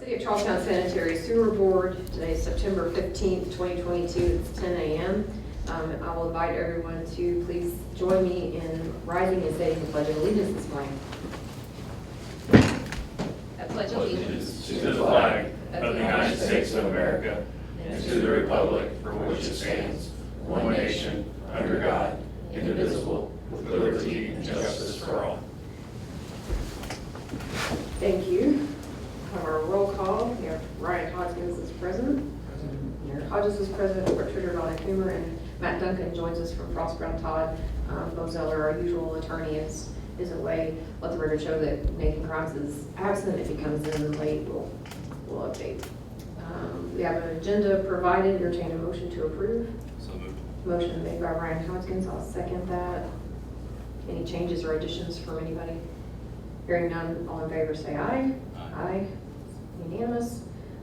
City of Charlestown Sanitary Sewer Board. Today is September 15th, 2022. It's 10 a.m. I will invite everyone to please join me in rising and saying the Pledge of Allegiance this morning. I pledge allegiance to the flag of the United States of America and to the republic for which it stands, one nation, under God, indivisible, with liberty and justice for all. Thank you. Our roll call. We have Ryan Hodgkins is present. Mayor Hodges is present. Richard Donna Coomer and Matt Duncan joins us from Frost Brown Todd. Bo Zeller, our usual attorney, is away. Let the record show that Nathan Grimes is absent. If he comes in late, we'll update. We have an agenda provided. Entertain a motion to approve. So moved. Motion made by Ryan Hodgkins. I'll second that. Any changes or additions from anybody? Hearing none, all in favor say aye. Aye. Unanimous.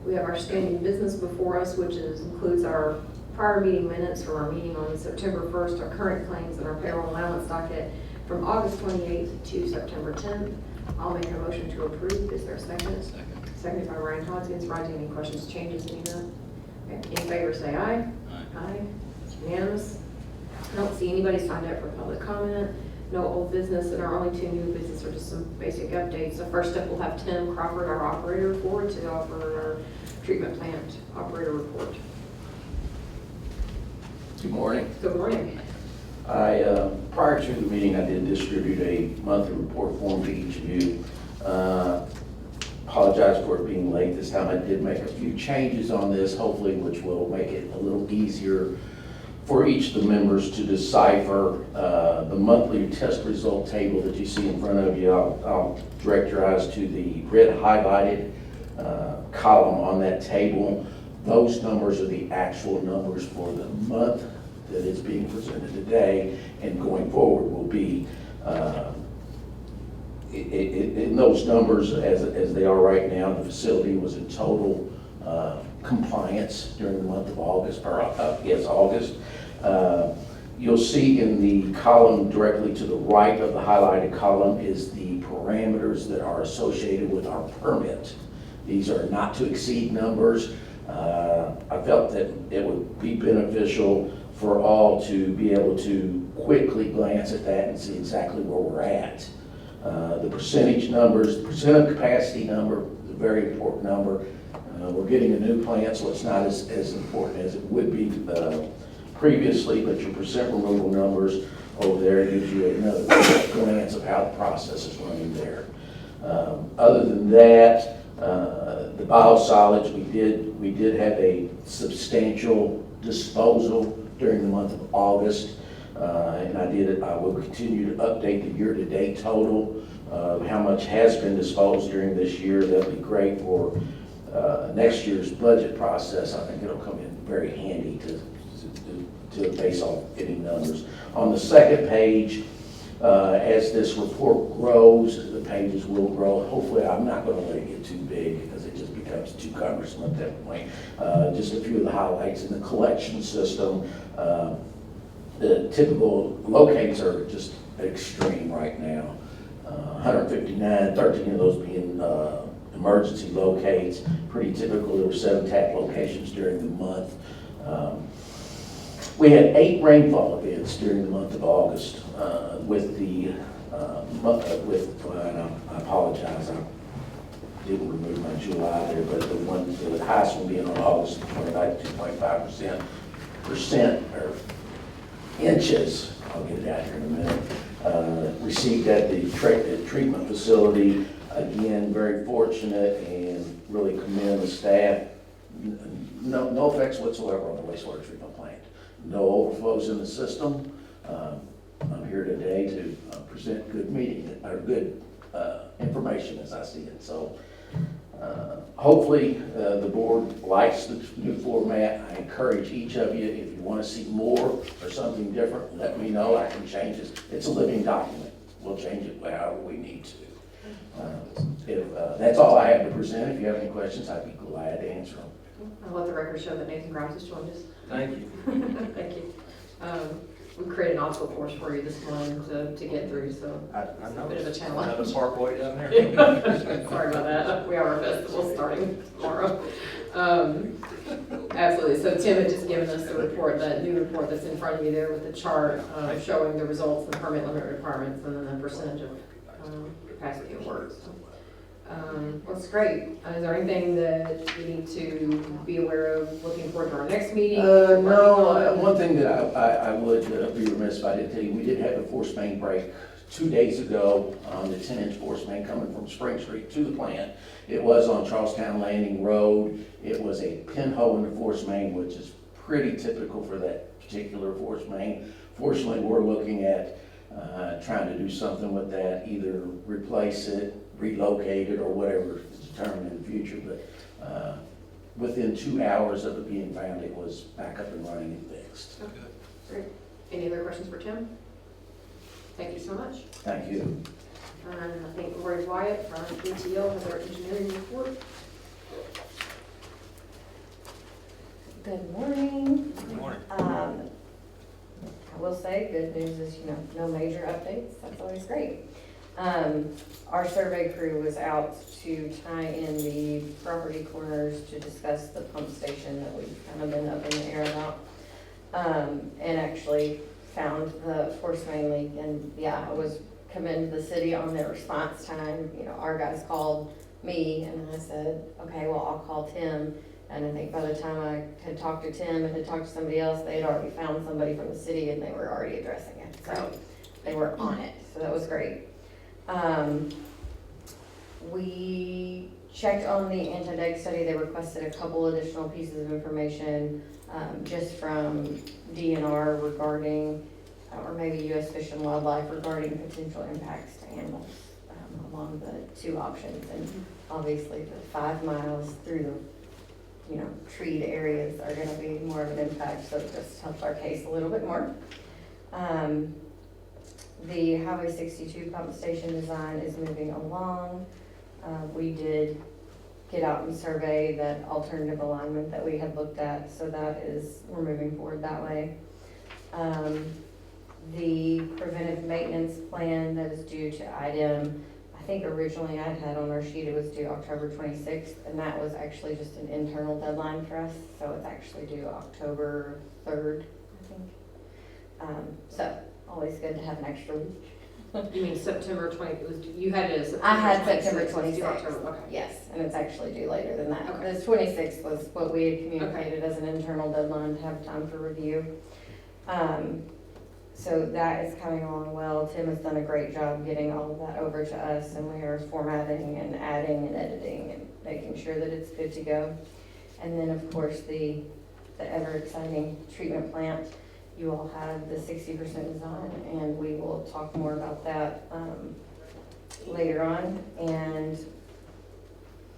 We have our standing business before us, which includes our prior meeting minutes from our meeting on September 1st, our current claims, and our payroll allowance docket from August 28th to September 10th. I'll make a motion to approve. Is there a second? Seconded by Ryan Hodgkins. Ryan, any questions, changes, any of that? Okay. In favor say aye. Aye. It's unanimous. I don't see anybody signed up for public comment. No old business, and our only two new business are just some basic updates. So first up, we'll have Tim Crawford, our operator report, to offer our treatment plant operator report. Good morning. Good morning. Prior to the meeting, I did distribute a monthly report form to each of you. Apologize for it being late this time. I did make a few changes on this, hopefully, which will make it a little easier for each of the members to decipher. The monthly test result table that you see in front of you, I'll direct your eyes to the red highlighted column on that table. Those numbers are the actual numbers for the month that is being presented today, and going forward will be in those numbers as they are right now. The facility was in total compliance during the month of August, August. You'll see in the column directly to the right of the highlighted column is the parameters that are associated with our permit. These are not to exceed numbers. I felt that it would be beneficial for all to be able to quickly glance at that and see exactly where we're at. The percentage numbers, the percent of capacity number is a very important number. We're getting a new plant, so it's not as important as it would be previously, but your percent removal numbers over there gives you another glance of how the process is running there. Other than that, the biosolids, we did have a substantial disposal during the month of August, and I will continue to update the year-to-date total of how much has been disposed during this year. That'll be great for next year's budget process. I think it'll come in very handy to base off any numbers. On the second page, as this report grows, the pages will grow. Hopefully, I'm not going to let it get too big because it just becomes too cumbersome at that point. Just a few of the highlights in the collection system. The typical locates are just extreme right now. 159, 13 of those being emergency locates. Pretty typical. There were 7 TAP locations during the month. We had 8 rainfall events during the month of August and I apologize, I didn't remove my July there, but the highest one being on August 29th, 2.5% or inches, I'll get it out here in a minute, received at the treatment facility. Again, very fortunate and really commend the staff. No effects whatsoever on the wastewater treatment plant. No overflows in the system. I'm here today to present good information as I see it. So hopefully the board likes the new format. I encourage each of you, if you want to see more or something different, let me know. I can change it. It's a living document. We'll change it however we need to. That's all I have to present. If you have any questions, I'd be glad to answer them. I'll let the record show that Nathan Grimes has joined us. Thank you. Thank you. we created an obstacle course for you this morning to get through, so. I It's a know. bit of a challenge. Another parkway down there. Sorry about that. We have our festival starting tomorrow. Absolutely. So Tim had just given us the report, that new report that's in front of you there with the chart showing the results, the permit limit requirements, and then the percentage of capacity of work. So, that's great. Is there anything that we need to be aware of looking forward to our next meeting? No, one thing that I would be remiss if I didn't tell you, we did have a force main break 2 days ago on the 10-inch force main coming from Spring Street to the plant. It was on Charlestown Landing Road. It was a pinhole in the force main, which is pretty typical for that particular force main. Fortunately, we're looking at trying to do something with that, either replace it, relocate it, or whatever is determined in the future. But within 2 hours of it being found, it was back up and running and fixed. Okay. Great. Any other questions for Tim? Thank you so much. Thank you. And I think Lori Wyatt from ETL has our engineering report. Good morning. Good morning. I will say, good news is, no major updates. That's always great. Our survey crew was out to tie in the property corners to discuss the pump station that we've kind of been up in the air about. And actually found the force main leak, and yeah, I was commend the city on their response time. Our guys called me and I said, okay, well, I'll call Tim. And I think by the time I had talked to Tim and had talked to somebody else, they had already found somebody from the city and they were already addressing it. So they were on it, so that was great. We checked on the anti-deg study. They requested a couple additional pieces of information just from DNR regarding, or maybe U.S. Fish and Wildlife regarding potential impacts to animals along the two options. And obviously the 5 miles through the treed areas are going to be more of an impact, so it just helps our case a little bit more. The Highway 62 pump station design is moving along. We did get out and survey that alternative alignment that we had looked at, so we're moving forward that way. The preventive maintenance plan that is due to IDEM, I think originally I had on our sheet it was due October 26th, and that was actually just an internal deadline for us, so it's actually due October 3rd, I think. So always good to have an extra week. You mean September 20, you had it as September 26th. I had September it's due 26th. October, okay. Yes, and it's actually due later than that. Okay. The 26th was what we had communicated as an internal deadline to have time for review. So that is coming along well. Tim has done a great job getting all of that over to us, and we are formatting and adding and editing and making sure that it's good to go. And then of course the ever exciting treatment plant. You all have the 60% design, and we will talk more about that later on. And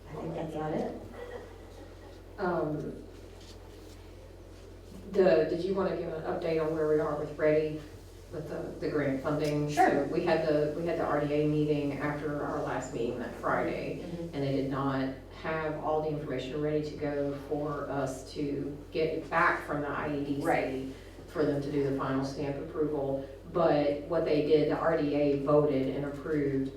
I think that's about it. Did you want to give an update on where we are with Ready, with the grant funding? Sure. So we had the RDA meeting after our last meeting that Friday, and they did not have all the information ready to go for us to get back from the IED study for them to do the final stamp approval. But what they did, the RDA voted and approved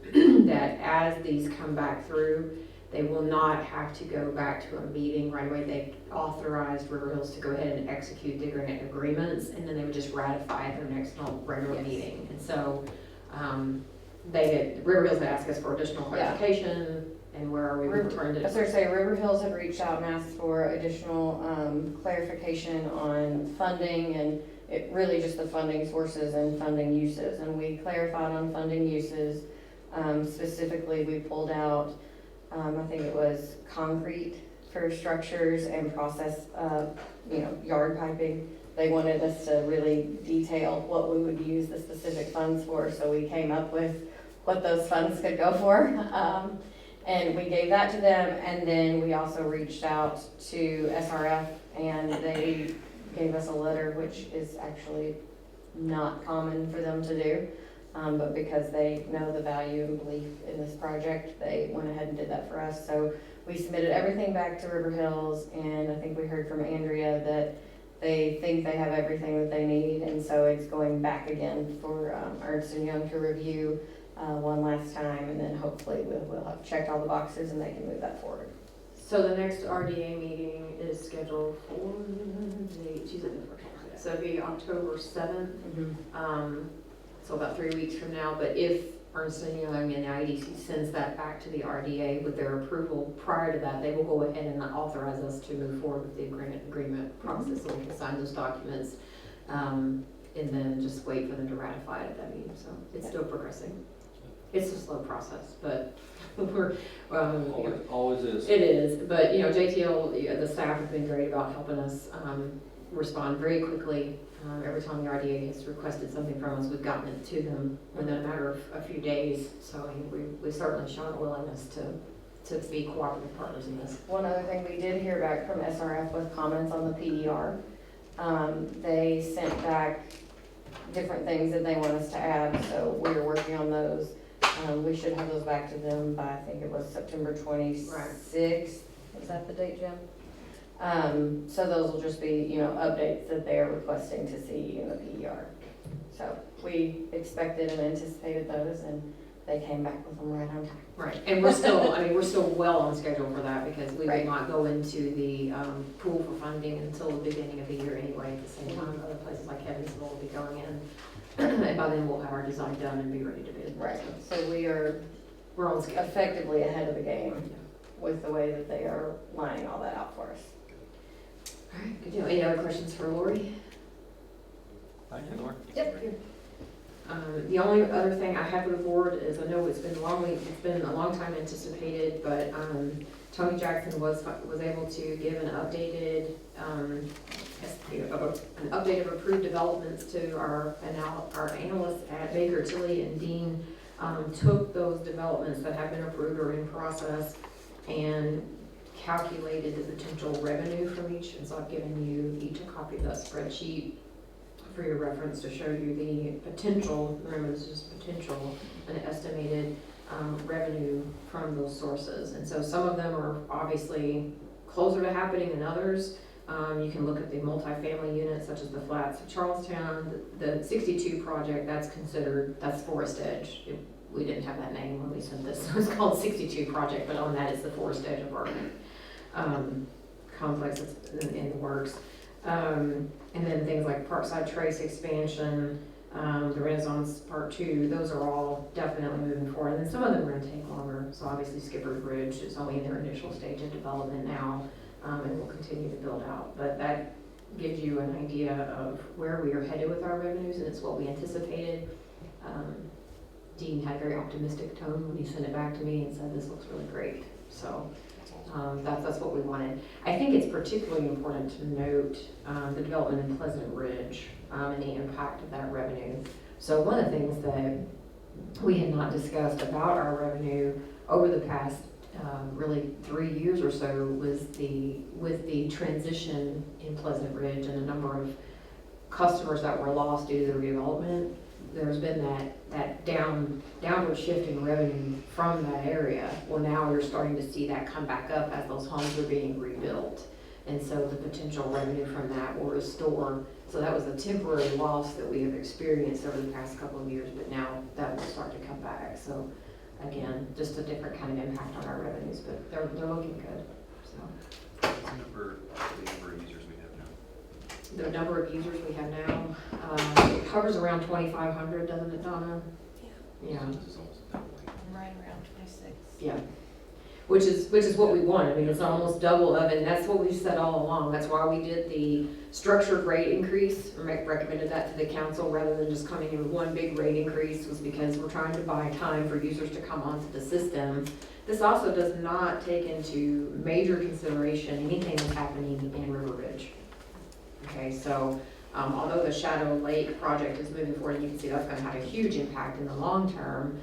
that as these come back through, they will not have to go back to a meeting right away. They authorized River Hills to go ahead and execute the grant agreements, and then they would just ratify at their next regular meeting. And so River Hills had asked us for additional clarification, and where are we returned it? As I say, River Hills had reached out and asked for additional clarification on funding and really just the funding sources and funding uses. And we clarified on funding uses. Specifically, we pulled out, I think it was concrete for structures and process, yard piping. They wanted us to really detail what we would use the specific funds for, so we came up with what those funds could go for. And we gave that to them, and then we also reached out to SRF, and they gave us a letter, which is actually not common for them to do. But because they know the value and belief in this project, they went ahead and did that for us. So we submitted everything back to River Hills, and I think we heard from Andrea that They think they have everything that they need, and so it's going back again for Ernst & Young to review one last time, and then hopefully we'll have checked all the boxes and they can move that forward. So the next RDA meeting is scheduled for Tuesday, so it'll be October 7th. So about 3 weeks from now, but if Ernst & Young and the IDC sends that back to the RDA with their approval prior to that, they will go ahead and authorize us to move forward with the agreement process, so we can sign those documents, and then just wait for them to ratify it at that meeting, so it's still progressing. It's a slow process, but we're, Always is. it is, but, JTL, the staff have been great about helping us, respond very quickly. Every time the RDA has requested something from us, we've gotten it to them within a matter of a few days. So we certainly shown a willingness to be cooperative partners in this. One other thing, we did hear back from SRF with comments on the PDR. They sent back different things that they want us to add, so we're working on those. We should have those back to them by, I think it was September 26th. Right. Is that the date, Jim? So those will just be, updates that they're requesting to see in the PDR. So we expected and anticipated those, and they came back with them right on time. Right, and we're still well on schedule for that, because we Right. will not go into the pool for funding until the beginning of the year anyway. At the same time, other places like Evansville will be going in, and by then we'll have our design done and be ready to bid. Right, So so we're we're on schedule. effectively ahead of the game with the way that they are lining all that out for us. All right, good deal. Any other questions for Lori? Yep. The only other thing I have for the board is, I know it's been a long time anticipated, but Tony Jackson was able to give an updated of approved developments to our analysts at Baker Tilly, and Dean took those developments that have been approved or in process and calculated the potential revenue from each. And so I've given you each a copy of that spreadsheet for your reference to show you the potential, remember this is potential, an estimated revenue from those sources. And so some of them are obviously closer to happening than others. You can look at the multifamily units such as the Flats of Charlestown. The 62 project, that's Forest Edge. We didn't have that name when we sent this. It was called 62 project, but on that is the Forest Edge apartment complex that's in the works. And then things like Parkside Trace expansion, the Renaissance Part 2, those are all definitely moving forward. And then some of them are going to take longer. So obviously Skipper's Bridge is only in their initial stage of development now, and will continue to build out. But that gives you an idea of where we are headed with our revenues, and it's what we anticipated. Dean had a very optimistic tone when he sent it back to me and said, this looks really great. So that's what we wanted. I think it's particularly important to note the development in Pleasant Ridge and the impact of that revenue. So one of the things that we had not discussed about our revenue over the past really 3 years or so was with the transition in Pleasant Ridge and the number of customers that were lost due to the redevelopment. There's been that downward shift in revenue from that area. Well, now you're starting to see that come back up as those homes are being rebuilt. And so the potential revenue from that will restore. So that was a temporary loss that we have experienced over the past couple of years, but now that will start to come back. So again, just a different kind of impact on our revenues, but they're looking good. So What's the number of users we have now? the number of users we have now, it hovers around 2,500, doesn't it, Donna? Yeah. So this is almost doubling. Right around 26. Yeah, which is what we want. I mean, it's almost double of it, and that's what we said all along. That's why we did the structured rate increase, or recommended that to the council rather than just coming in with one big rate increase, was because we're trying to buy time for users to come onto the system. This also does not take into major consideration anything that's happening in River Ridge. Okay, so although the Shadow Lake project is moving forward, and you can see that's going to have a huge impact in the long term,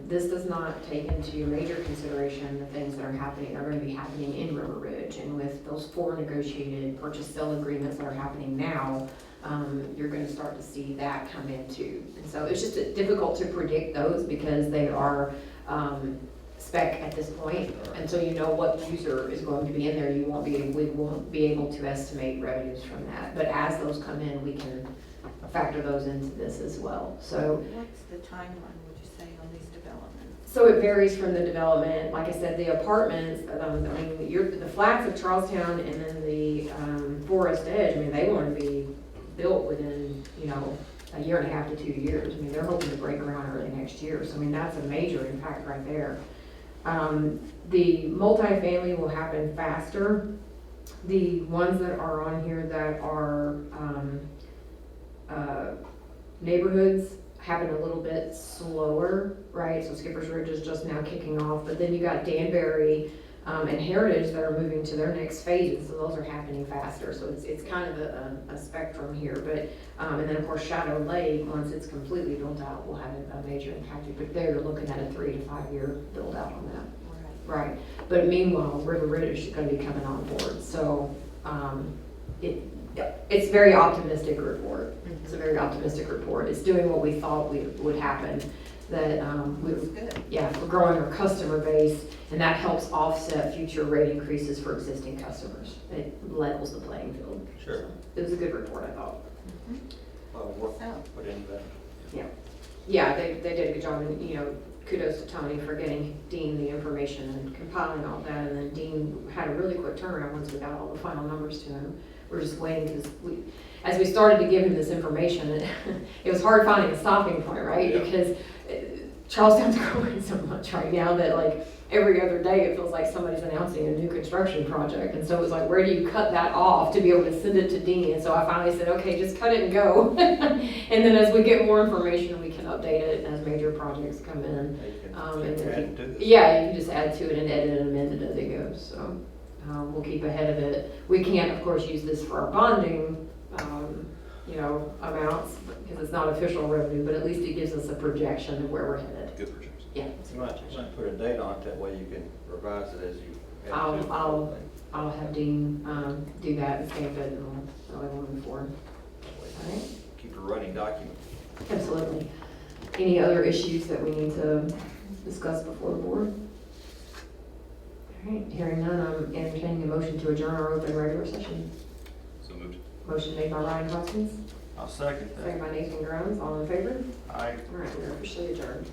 this does not take into major consideration the things that are going to be happening in River Ridge. And with those 4 negotiated purchase sale agreements that are happening now, you're going to start to see that come into. And so it's just difficult to predict those because they are spec at this point. Until you know what user is going to be in there, we won't be able to estimate revenues from that. But as those come in, we can factor those into this as well. So, What's the timeline, would you say, on these developments? so it varies from the development. Like I said, the apartments, the flats of Charlestown and then the Forest Edge, I mean, they want to be built within, a year and a half to 2 years. I mean, they're hoping to break ground early next year. So, I mean, that's a major impact right there. The multifamily will happen faster. The ones that are on here that are neighborhoods happen a little bit slower, right? So Skipper's Ridge is just now kicking off, but then you got Danbury and Heritage that are moving to their next phases, so those are happening faster. So it's kind of a spectrum here, but and then of course Shadow Lake, once it's completely built out, will have a major impact. But they're looking at a 3 to 5 year build out on that. Right, but meanwhile, River Ridge is gonna be coming on board, so, it's a very optimistic report. It's a very optimistic report. It's doing what we thought would happen, that, That's good. we're growing our customer base, and that helps offset future rate increases for existing customers. It levels the playing field. Sure. So, it was a good report, I thought. Well, work Oh. put into that. Yeah, they did a good job, and, kudos to Tony for getting Dean the information and compiling all that, and then Dean had a really quick turnaround once we got all the final numbers to him. We're just waiting, because as we started to give him this information, it was hard finding a stopping point, right? Yeah. Because Charlestown's growing so much right now that like every other day it feels like somebody's announcing a new construction project, and so it was like, where do you cut that off to be able to send it to Dean? And so I finally said, okay, just cut it and go. And then as we get more information, we can update it as major projects come in. And then Add to this. yeah, you can just add to it and edit and amend it as it goes, so, we'll keep ahead of it. We can't, of course, use this for our bonding, amounts, because it's not official revenue, but at least it gives us a projection of where we're headed. Good projections. Yeah, You might put a date on it, that way you can revise it as you. add to it. I'll have Dean, do that and stamp it, and we'll move forward. All right, Keep a running document. absolutely. Any other issues that we need to discuss before the board? All right, hearing none, I'm entertaining a motion to adjourn our open regular session. So moved. Motion made by Ryan Hoskins, I'll second second by Nathan Grimes, all in favor? Aye. All right, we're officially adjourned.